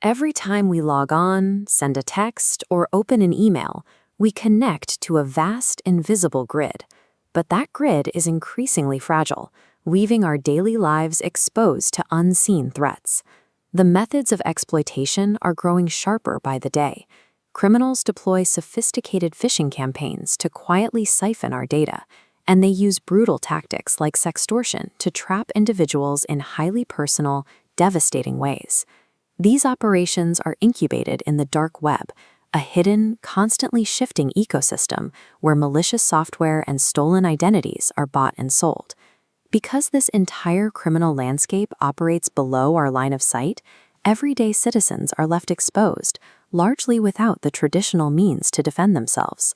Every time we log on, send a text, or open an email, we connect to a vast, invisible grid. But that grid is increasingly fragile, leaving our daily lives exposed to unseen threats. The methods of exploitation are growing sharper by the day. Criminals deploy sophisticated phishing campaigns to quietly siphon our data, and they use brutal tactics like sextortion to trap individuals in highly personal, devastating ways. These operations are incubated in the dark web, a hidden, constantly shifting ecosystem where malicious software and stolen identities are bought and sold. Because this entire criminal landscape operates below our line of sight, everyday citizens are left exposed, largely without the traditional means to defend themselves.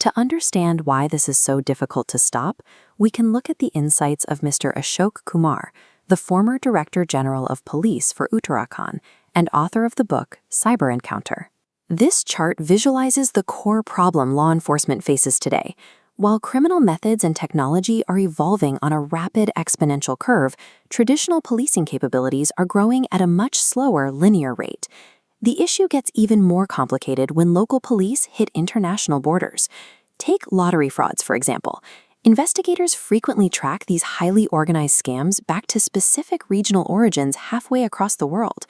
To understand why this is so difficult to stop, we can look at the insights of Mr. Ashok Kumar, the former Director General of Police for Uttarakhand and author of the book Cyber Encounter. This chart visualizes the core problem law enforcement faces today. While criminal methods and technology are evolving on a rapid exponential curve, traditional policing capabilities are growing at a much slower linear rate. The issue gets even more complicated when local police hit international borders. Take lottery frauds, for example. Investigators frequently track these highly organized scams back to specific regional origins halfway across the world.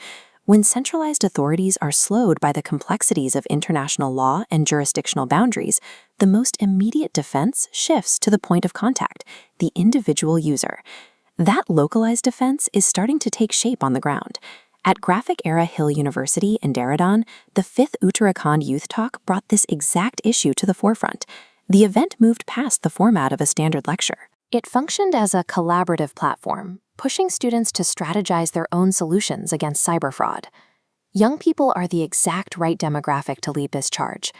When centralized authorities are slowed by the complexities of international law and jurisdictional boundaries, the most immediate defense shifts to the point of contact, the individual user. That localized defense is starting to take shape on the ground. At Graphic-Era Hill University in Dehradun, the 5th Uttarakhand Youth Talk brought this exact issue to the forefront. The event moved past the format of a standard lecture. It functioned as a collaborative platform, pushing students to strategize their own solutions against cyber fraud. Young people are the exact right demographic to lead this charge.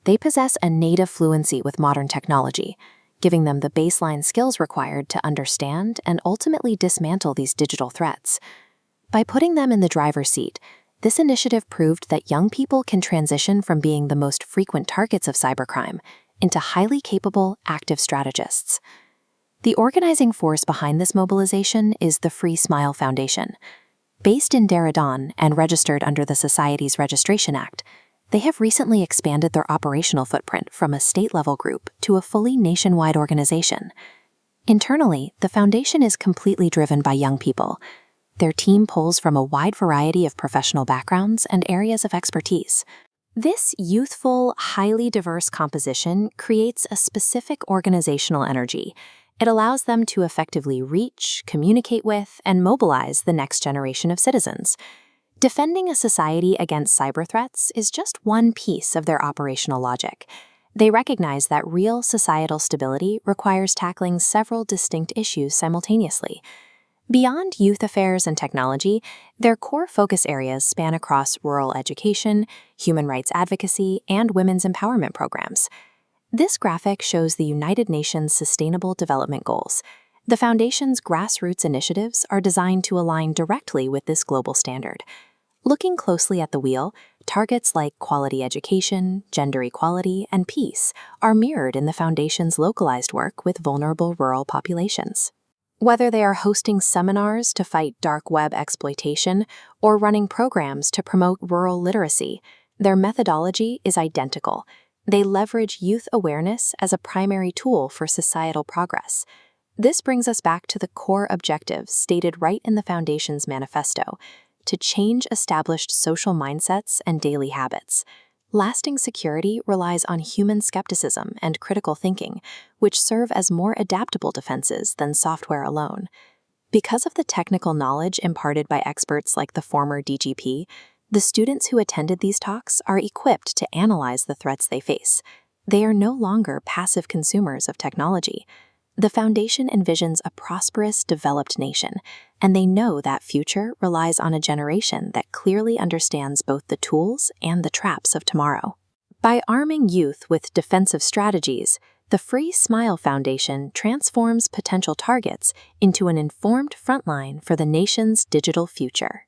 They possess a native fluency with modern technology, giving them the baseline skills required to understand and ultimately dismantle these digital threats. By putting them in the driver's seat, this initiative proved that young people can transition from being the most frequent targets of cybercrime into highly capable, active strategists. The organizing force behind this mobilization is the Free Smile Foundation. Based in Dehradun and registered under the Society's Registration Act, they have recently expanded their operational footprint from a state-level group to a fully nationwide organization. Internally, the foundation is completely driven by young people. Their team pulls from a wide variety of professional backgrounds and areas of expertise. This youthful, highly diverse composition creates a specific organizational energy. It allows them to effectively reach, communicate with, and mobilize the next generation of citizens. Defending a society against cyber threats is just one piece of their operational logic. They recognize that real societal stability requires tackling several distinct issues simultaneously. Beyond youth affairs and technology, their core focus areas span across rural education, human rights advocacy, and women's empowerment programs. This graphic shows the United Nations Sustainable Development Goals. The Foundation's grassroots initiatives are designed to align directly with this global standard. Looking closely at the wheel, targets like quality education, gender equality, and peace are mirrored in the Foundation's localized work with vulnerable rural populations. Whether they are hosting seminars to fight dark web exploitation or running programs to promote rural literacy, their methodology is identical. They leverage youth awareness as a primary tool for societal progress. This brings us back to the core objectives stated right in the Foundation's manifesto: to change established social mindsets and daily habits. Lasting security relies on human skepticism and critical thinking, which serve as more adaptable defenses than software alone. Because of the technical knowledge imparted by experts like the former DGP, the students who attended these talks are equipped to analyze the threats they face. They are no longer passive consumers of technology. The Foundation envisions a prosperous, developed nation, and they know that future relies on a generation that clearly understands both the tools and the traps of tomorrow. By arming youth with defensive strategies, the Free Smile Foundation transforms potential targets into an informed frontline for the nation's digital future.